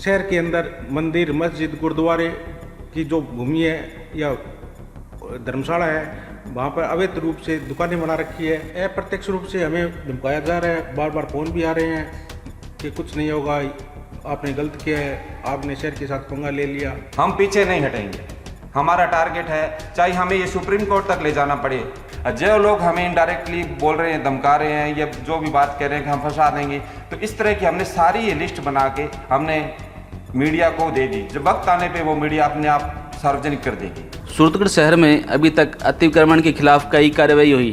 शहर के अंदर मंदिर, मस्जिद, गुरुद्वारे की जो भूमि है या धर्मशाला है, वहाँ पर अवैध रूप से दुकानें बना रखी है। अप्रत्यक्ष रूप से हमें धमकाया जा रहा है, बार बार फ़ोन भी आ रहे हैं कि कुछ नहीं होगा, आपने गलत किया है, आपने शहर के साथ पंगा ले लिया। हम पीछे नहीं हटेंगे, हमारा टारगेट है, चाहे हमें ये सुप्रीम कोर्ट तक ले जाना पड़े। जो लोग हमें इनडायरेक्टली बोल रहे हैं, धमका रहे हैं या जो भी बात कह रहे हैं कि हम फंसा देंगे, तो इस तरह की हमने सारी ये लिस्ट बना के हमने मीडिया को दे दी। जब वक्त आने पे वो मीडिया अपने आप सार्वजनिक कर देगी। सूरतगढ़ शहर में अभी तक अतिक्रमण के खिलाफ कई कार्रवाई हुई,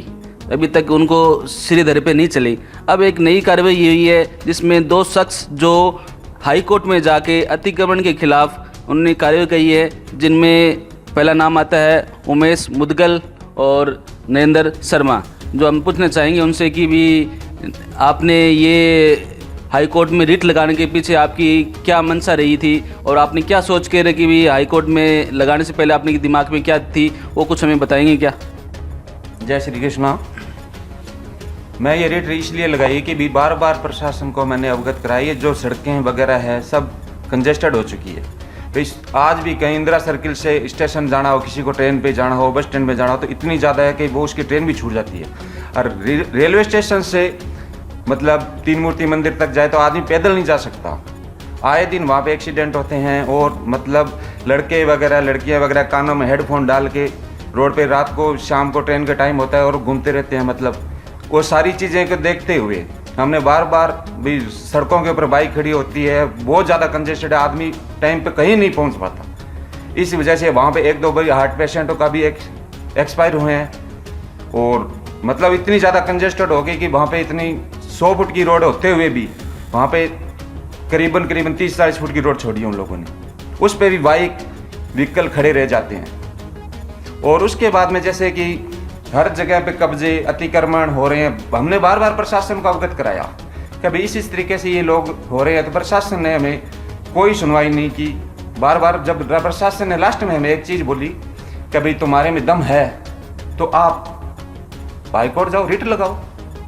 अभी तक उनको सिरे धरे पे नहीं चली। अब एक नई कार्रवाई हुई है जिसमें 2 शख्स जो हाई कोर्ट में जाके अतिक्रमण के खिलाफ उन्होंने कार्रवाई की है, जिनमें पहला नाम आता है उमेश मुदगल और नरेंद्र शर्मा। जो हम पूछना चाहेंगे उनसे कि भी आपने ये हाई कोर्ट में रिट लगाने के पीछे आपकी क्या मंशा रही थी और आपने क्या सोच के रहे कि भी हाई कोर्ट में लगाने से पहले आपके दिमाग में क्या थी, वो कुछ हमें बताएंगे क्या? जय श्री कृष्णा। मैं ये रेट इसलिए लगाई कि भी बार बार प्रशासन को मैंने अवगत कराई है, जो सड़कें वगैरह है सब कंजेस्टेड हो चुकी है। तो आज भी कहीं इंदिरा सर्किल से स्टेशन जाना हो, किसी को ट्रेन पे जाना हो, बस स्टैंड पे जाना हो, तो इतनी ज़्यादा है कि वो उसकी ट्रेन भी छूट जाती है। और रेलवे स्टेशन से मतलब तीन मूर्ति मंदिर तक जाए तो आदमी पैदल नहीं जा सकता। आए दिन वहाँ पे एक्सीडेंट होते हैं और मतलब लड़के वगैरह लड़कियाँ वगैरह कानों में हेडफोन डाल के रोड पे रात को शाम को ट्रेन का टाइम होता है और घूमते रहते हैं। मतलब वो सारी चीज़ें को देखते हुए हमने बार बार भी सड़कों के ऊपर बाइक खड़ी होती है, बहुत ज़्यादा कंजेस्टेड है, आदमी टाइम पे कहीं नहीं पहुंच पाता। इस वजह से वहाँ पे 1-2 बार हार्ट पेशेंटों का भी एक्सपायर हुए हैं और मतलब इतनी ज़्यादा कंजेस्टेड हो गई कि वहाँ पे इतनी 100 फुट की रोड होते हुए भी वहाँ पे करीबन 30-40 फुट की रोड छोड़ी उन लोगों ने, उस पर भी बाइक व्हीकल खड़े रह जाते हैं। और उसके बाद में जैसे कि हर जगह पे कब्जे अतिक्रमण हो रहे हैं, हमने बार बार प्रशासन को अवगत कराया कि भाई इस तरीके से ये लोग हो रहे हैं, तो प्रशासन ने हमें कोई सुनवाई नहीं की। बार बार जब प्रशासन ने लास्ट में हमें एक चीज़ बोली कि भाई तुम्हारे में दम है तो आप हाईकोर्ट जाओ, रिट लगाओ,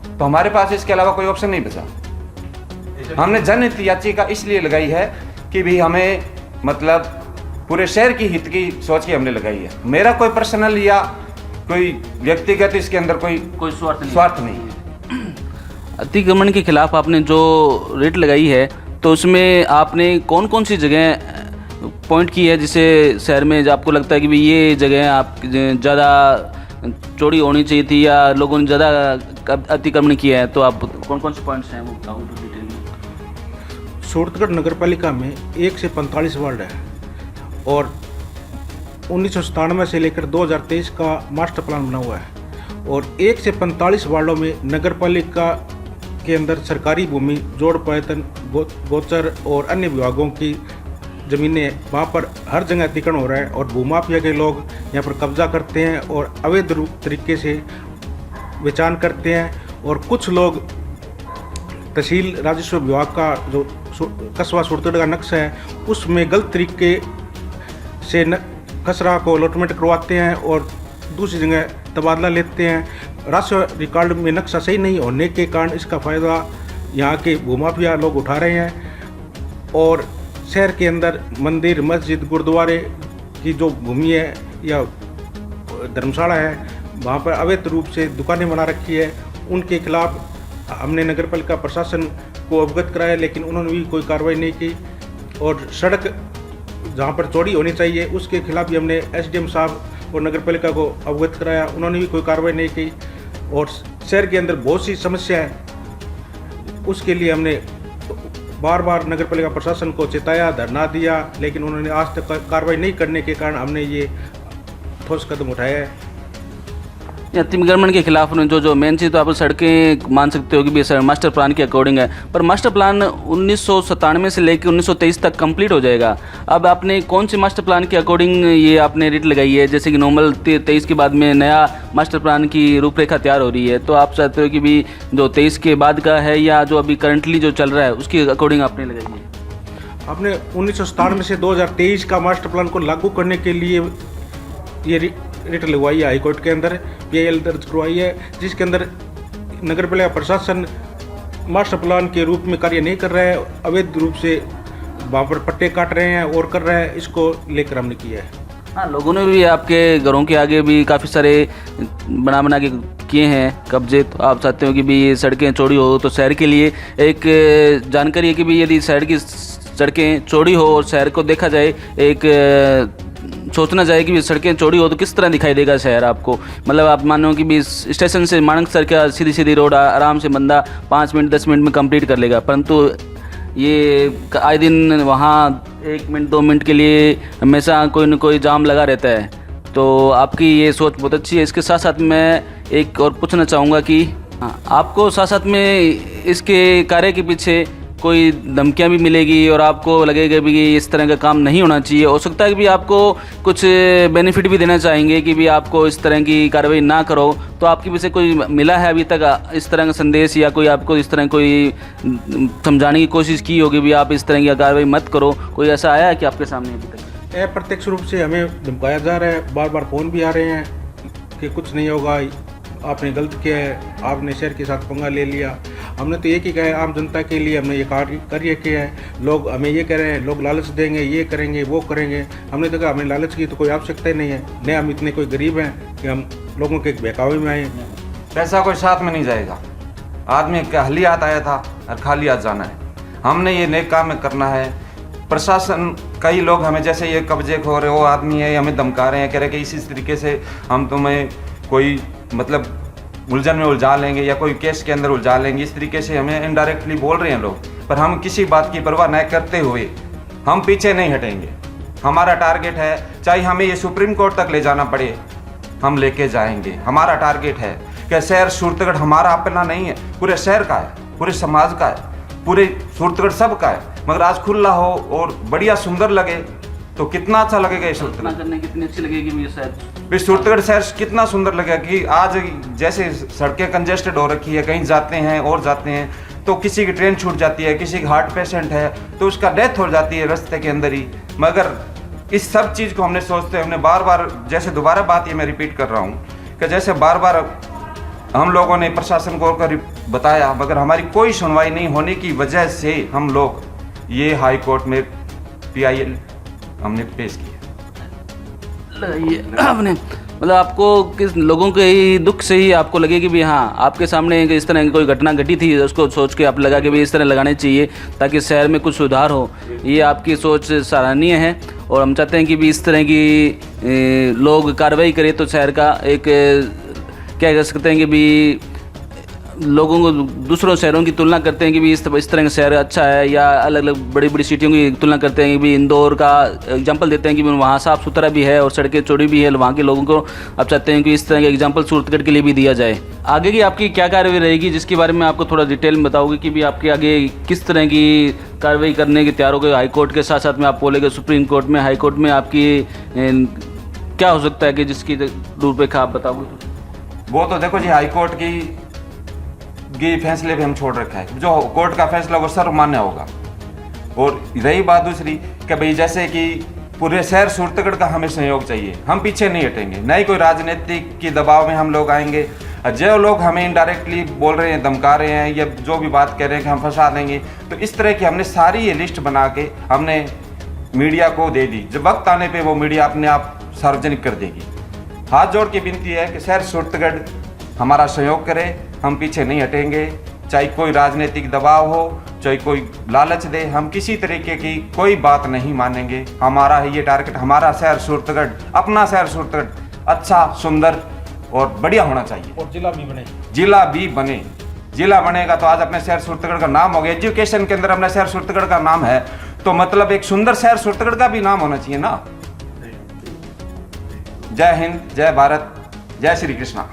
तो हमारे पास इसके अलावा कोई ऑप्शन नहीं बचा। हमने जनहित याचिका इसलिए लगाई है कि भी हमें मतलब पूरे शहर की हित की सोच के हमने लगाई है। मेरा कोई पर्सनल या कोई व्यक्तिगत इसके अंदर कोई स्वार्थ नहीं है। अतिक्रमण के खिलाफ आपने जो रेट लगाई है तो उसमें आपने कौन कौन सी जगह पॉइंट की है जिसे शहर में आपको लगता है कि भी ये जगह आप ज़्यादा चौड़ी होनी चाहिए थी या लोगों ने ज़्यादा अतिक्रमण किया है, तो आप कौन कौन से पॉइंट्स हैं वो बताओ डिटेल में। सूरतगढ़ नगर पालिका में 1 से 45 वार्ड है और 1997 से लेकर 2023 का मास्टर प्लान बना हुआ है और 1 से 45 वार्डों में नगर पालिका के अंदर सरकारी भूमि, जोड़ पर्यटन, गोचर और अन्य विभागों की ज़मीनें, वहाँ पर हर जगह अतिक्रमण हो रहा है और भूमाफिया के लोग यहाँ पर कब्जा करते हैं और अवैध तरीके से बेचान करते हैं। और कुछ लोग तहसील राजस्व विभाग का जो कस्बा सूरतगढ़ का नक्शा है उसमें गलत तरीके से खसरा को अलॉटमेंट करवाते हैं और दूसरी जगह तबादला लेते हैं। राजस्व रिकॉर्ड में नक्शा सही नहीं होने के कारण इसका फ़ायदा यहाँ के भूमाफिया लोग उठा रहे हैं और शहर के अंदर मंदिर, मस्जिद, गुरुद्वारे की जो भूमि है या धर्मशाला है, वहाँ पर अवैध रूप से दुकानें बना रखी है। उनके खिलाफ हमने नगर पालिका प्रशासन को अवगत कराया लेकिन उन्होंने भी कोई कार्रवाई नहीं की। और सड़क जहाँ पर चौड़ी होनी चाहिए उसके खिलाफ भी हमने एसडीएम साहब और नगर पालिका को अवगत कराया, उन्होंने भी कोई कार्रवाई नहीं की। और शहर के अंदर बहुत सी समस्या है, उसके लिए हमने बार बार नगर पालिका प्रशासन को चेताया, धरना दिया, लेकिन उन्होंने आज तक कार्रवाई नहीं करने के कारण हमने ये ठोस कदम उठाया है। अतिक्रमण के खिलाफ जो जो मेन चीज़ तो आप सड़कें मान सकते हो कि भी सर मास्टर प्लान के अकॉर्डिंग है, पर मास्टर प्लान 1997 से लेकर 1923 तक कंप्लीट हो जाएगा। अब आपने कौन सी मास्टर प्लान के अकॉर्डिंग ये आपने रेट लगाई है? जैसे कि नॉर्मल 23 के बाद में नया मास्टर प्लान की रूपरेखा तैयार हो रही है, तो आप चाहते हो कि भी जो 23 के बाद का है या जो अभी करंटली जो चल रहा है उसके अकॉर्डिंग आपने लगाई है? आपने 1997 से 2023 का मास्टर प्लान को लागू करने के लिए ये रिट लगवाई है, हाईकोर्ट के अंदर PIL दर्ज करवाई है, जिसके अंदर नगर पालिका प्रशासन मास्टर प्लान के रूप में कार्य नहीं कर रहा है, अवैध रूप से वहाँ पर पट्टे काट रहे हैं और कर रहे हैं, इसको लेकर हमने किया है। हाँ, लोगों ने भी आपके घरों के आगे भी काफ़ी सारे बना के किए हैं कब्जे। तो आप चाहते हो कि भी ये सड़कें चौड़ी हो, तो शहर के लिए एक जानकारी है कि भी यदि शहर की सड़कें चौड़ी हो और शहर को देखा जाए, एक सोचना जाए कि भी सड़कें चौड़ी हो तो किस तरह दिखाई देगा शहर आपको। मतलब आप मानो कि भी स्टेशन से मानक सर का सीधी सीधी रोड आराम से बंदा 5 मिनट 10 मिनट में कंप्लीट कर लेगा, परंतु ये आए दिन वहाँ 1 मिनट 2 मिनट के लिए हमेशा कोई न कोई जाम लगा रहता है। तो आपकी ये सोच बहुत अच्छी है। इसके साथ साथ मैं एक और पूछना चाहूँगा कि आपको साथ साथ में इसके कार्य के पीछे कोई धमकियाँ भी मिलेगी और आपको लगेगा भी कि इस तरह का काम नहीं होना चाहिए। हो सकता है कि भी आपको कुछ बेनिफिट भी देना चाहेंगे कि भी आपको इस तरह की कार्रवाई ना करो। तो आपकी भी से कोई मिला है अभी तक इस तरह का संदेश, या कोई आपको इस तरह कोई समझाने की कोशिश की होगी भी आप इस तरह की कार्रवाई मत करो? कोई ऐसा आया है कि आपके सामने अभी तक? अप्रत्यक्ष रूप से हमें धमकाया जा रहा है, बार बार फ़ोन भी आ रहे हैं कि कुछ नहीं होगा, आपने गलत किया है, आपने शहर के साथ पंगा ले लिया। हमने तो एक ही कहा है, आम जनता के लिए हमने ये कार्य किया है। लोग हमें ये कह रहे हैं, लोग लालच देंगे, ये करेंगे, वो करेंगे। हमने तो कहा हमें लालच की तो कोई आवश्यकता ही नहीं है, न हम इतने कोई गरीब हैं कि हम लोगों के बहकावे में आए। पैसा कोई साथ में नहीं जाएगा। आदमी खाली हाथ आया था और खाली हाथ जाना है। हमने ये नेक काम में करना है। प्रशासन, कई लोग हमें जैसे ये कब्जे खो रहे, वो आदमी है हमें धमका रहे हैं, कह रहे कि इसी तरीके से हम तुम्हें कोई मतलब उलझन में उलझा लेंगे या कोई केस के अंदर उलझा लेंगे, इस तरीके से हमें इनडायरेक्टली बोल रहे हैं लोग। पर हम किसी बात की परवाह न करते हुए हम पीछे नहीं हटेंगे। हमारा टारगेट है, चाहे हमें ये सुप्रीम कोर्ट तक ले जाना पड़े, हम लेके जाएंगे। हमारा टारगेट है कि शहर सूरतगढ़ हमारा अपना नहीं है, पूरे शहर का है, पूरे समाज का है, पूरे सूरतगढ़ सब का है। मगर आज खुला हो और बढ़िया सुंदर लगे तो कितना अच्छा लगेगा ये सूरतगढ़ करने कितनी अच्छी लगेगी ये शहर। भी सूरतगढ़ शहर कितना सुंदर लगेगा कि आज जैसे सड़कें कंजेस्टेड हो रखी है, कहीं जाते हैं और जाते हैं तो किसी की ट्रेन छूट जाती है, किसी की हार्ट पेशेंट है तो उसका डेथ हो जाती है रास्ते के अंदर ही। मगर इस सब चीज़ को हमने सोचते, हमने बार बार, जैसे दोबारा बात ये मैं रिपीट कर रहा हूँ कि जैसे बार बार हम लोगों ने प्रशासन को कर बताया, मगर हमारी कोई सुनवाई नहीं होने की वजह से हम लोग ये हाई कोर्ट में PIL हमने पेश किया। आपने मतलब आपको किस लोगों के ही दुख से ही आपको लगे कि भी हाँ आपके सामने इस तरह की कोई घटना घटी थी, उसको सोच के आप लगा कि भी इस तरह लगाने चाहिए ताकि शहर में कुछ सुधार हो। ये आपकी सोच सराहनीय है और हम चाहते हैं कि भी इस तरह की लोग कार्रवाई करें तो शहर का एक क्या कह सकते हैं कि भी लोगों को दूसरों शहरों की तुलना करते हैं कि भी इस तरह का शहर अच्छा है, या अलग अलग बड़ी बड़ी सिटियों की तुलना करते हैं कि भी इंदौर का एग्जांपल देते हैं कि वहाँ साफ़ सुथरा भी है और सड़कें चौड़ी भी है। वहाँ के लोगों को अब चाहते हैं कि इस तरह का एग्जांपल सूरतगढ़ के लिए भी दिया जाए। आगे की आपकी क्या कार्रवाई रहेगी जिसके बारे में आपको थोड़ा डिटेल में बताओगे कि भी आपके आगे किस तरह की कार्रवाई करने के तैयार हो गए? हाई कोर्ट के साथ साथ में आप बोलेंगे सुप्रीम कोर्ट में, हाई कोर्ट में आपकी क्या हो सकता है कि जिसकी रूपरेखा आप बताओगे? वो तो देखो जी, हाई कोर्ट की फैसले पे हम छोड़ रखा है, जो कोर्ट का फैसला वो सर्वमान्य होगा। और रही बात दूसरी कि भाई जैसे कि पूरे शहर सूरतगढ़ का हमें सहयोग चाहिए, हम पीछे नहीं हटेंगे, न ही कोई राजनीतिक के दबाव में हम लोग आएंगे। जो लोग हमें इनडायरेक्टली बोल रहे हैं, धमका रहे हैं या जो भी बात कह रहे हैं कि हम फंसा देंगे, तो इस तरह की हमने सारी ये लिस्ट बना के हमने मीडिया को दे दी। जब वक्त आने पर वो मीडिया अपने आप सार्वजनिक कर देगी। हाथ जोड़ के विनती है कि शहर सूरतगढ़ हमारा सहयोग करे, हम पीछे नहीं हटेंगे। चाहे कोई राजनीतिक दबाव हो, चाहे कोई लालच दे, हम किसी तरीके की कोई बात नहीं मानेंगे। हमारा है ये टारगेट, हमारा शहर सूरतगढ़, अपना शहर सूरतगढ़ अच्छा, सुंदर और बढ़िया होना चाहिए और जिला भी बने। जिला भी बने। जिला बनेगा तो आज अपने शहर सूरतगढ़ का नाम हो गया। एजुकेशन के अंदर अपने शहर सूरतगढ़ का नाम है तो मतलब एक सुंदर शहर सूरतगढ़ का भी नाम होना चाहिए ना। जय हिंद, जय भारत, जय श्री कृष्णा।